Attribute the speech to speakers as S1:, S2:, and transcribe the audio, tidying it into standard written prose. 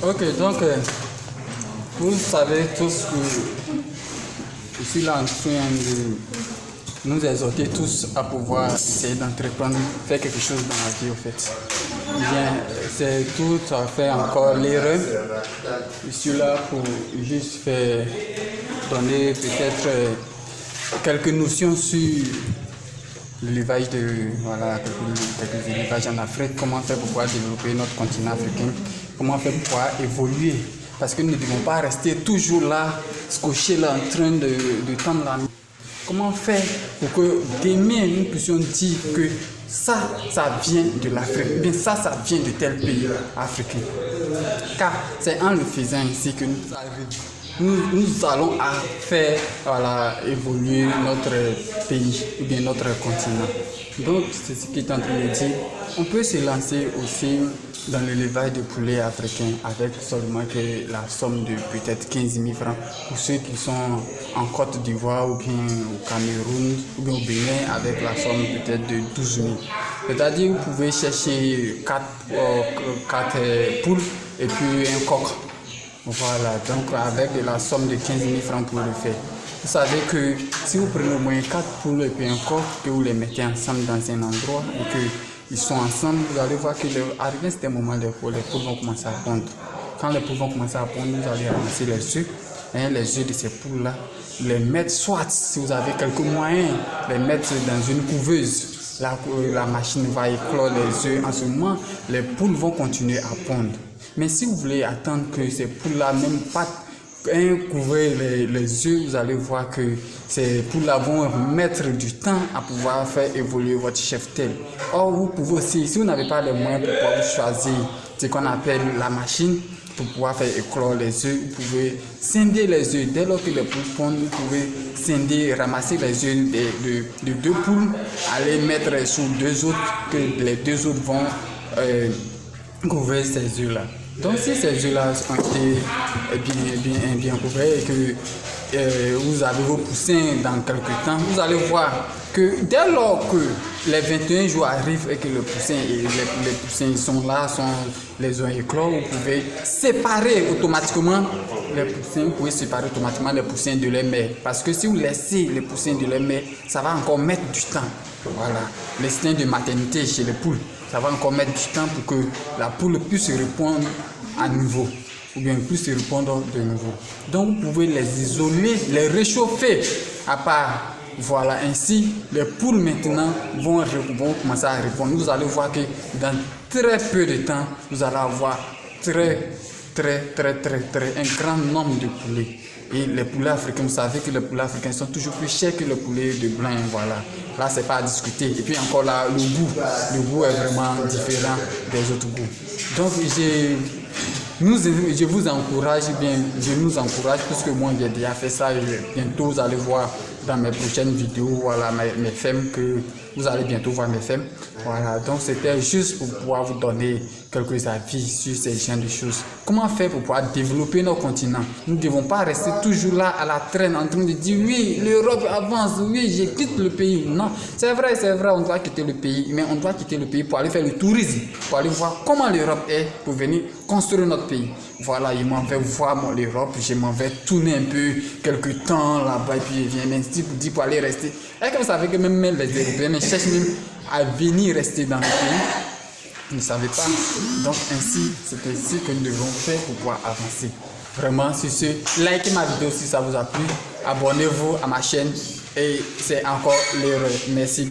S1: Ok, donc vous savez tous que je suis là en train de nous exhorter tous à pouvoir essayer d'entreprendre, faire quelque chose dans la vie au fait. Bien, c'est tout à fait encore l'erreur. Je suis là pour juste faire donner peut-être quelques notions sur l'élevage quelques élevages en Afrique, comment faire pour pouvoir développer notre continent africain, comment faire pour pouvoir évoluer. Parce que nous ne devons pas rester toujours là, scotchés là, en train de tendre la main. Comment faire pour que demain nous puissions dire que ça vient de l'Afrique, bien ça vient de tel pays africain. Car c'est en le faisant ainsi que nous allons faire évoluer notre pays ou bien notre continent. Donc c'est ce qui est en train de dire. On peut se lancer aussi dans l'élevage de poulets africains avec seulement que la somme de peut-être 15 000 francs pour ceux qui sont en Côte d'Ivoire ou bien au Cameroun ou bien au Bénin avec la somme peut-être de 12 000. C'est-à-dire vous pouvez chercher 4 poules et puis un coq. Voilà, donc avec la somme de 15 000 francs pour le faire. Vous savez que si vous prenez au moins 4 poules et puis un coq, que vous les mettez ensemble dans un endroit et qu'ils sont ensemble, vous allez voir que arrivé à ce moment, les poules vont commencer à pondre. Quand les poules vont commencer à pondre, vous allez ramasser les œufs. Les œufs de ces poules-là, les mettre soit, si vous avez quelques moyens, les mettre dans une couveuse. La machine va éclore les œufs. En ce moment, les poules vont continuer à pondre. Mais si vous voulez attendre que ces poules-là même pas couvrir les œufs, vous allez voir que ces poules-là vont mettre du temps à pouvoir faire évoluer votre cheptel. Or, vous pouvez aussi, si vous n'avez pas les moyens pour pouvoir choisir ce qu'on appelle la machine, pour pouvoir faire éclore les œufs, vous pouvez scinder les œufs. Dès lors que les poules pondent, vous pouvez scinder, ramasser les œufs de 2 poules, aller mettre sur 2 autres, que les 2 autres vont couvrir ces œufs-là. Donc si ces œufs-là ont été bien couverts et que vous avez vos poussins dans quelques temps, vous allez voir que dès lors que les 21 jours arrivent et que les poussins sont là, les ont éclos, vous pouvez séparer automatiquement les poussins, vous pouvez séparer automatiquement les poussins de leur mère. Parce que si vous laissez les poussins de leur mère, ça va encore mettre du temps. Voilà, l'instinct de maternité chez les poules, ça va encore mettre du temps pour que la poule puisse répondre à nouveau, ou bien puisse répondre de nouveau. Donc vous pouvez les isoler, les réchauffer à part. Voilà, ainsi les poules maintenant vont commencer à répondre. Vous allez voir que dans très peu de temps, vous allez avoir un grand nombre de poulets. Et les poulets africains, vous savez que les poulets africains sont toujours plus chers que les poulets de blanc. Voilà, là c'est pas à discuter. Et puis encore là, le goût est vraiment différent des autres goûts. Donc je vous encourage, je nous encourage, puisque moi j'ai déjà fait ça. Bientôt vous allez voir dans mes prochaines vidéos, voilà, mes femmes, que vous allez bientôt voir mes femmes. Voilà, donc c'était juste pour pouvoir vous donner quelques avis sur ces genres de choses. Comment faire pour pouvoir développer nos continents? Nous ne devons pas rester toujours là à la traîne en train de dire oui, l'Europe avance, oui, je quitte le pays. Non, c'est vrai, on doit quitter le pays, mais on doit quitter le pays pour aller faire le tourisme, pour aller voir comment l'Europe est, pour venir construire notre pays. Voilà, je m'en vais voir l'Europe, je m'en vais tourner un peu quelques temps là-bas et puis je viens m'insister pour dire pour aller rester. Et comme vous savez que même les Européens cherchent même à venir rester dans le pays, vous ne savez pas. Donc ainsi, c'est ainsi que nous devons faire pour pouvoir avancer. Vraiment, sur ce, likez ma vidéo si ça vous a plu, abonnez-vous à ma chaîne et c'est encore l'heure. Merci.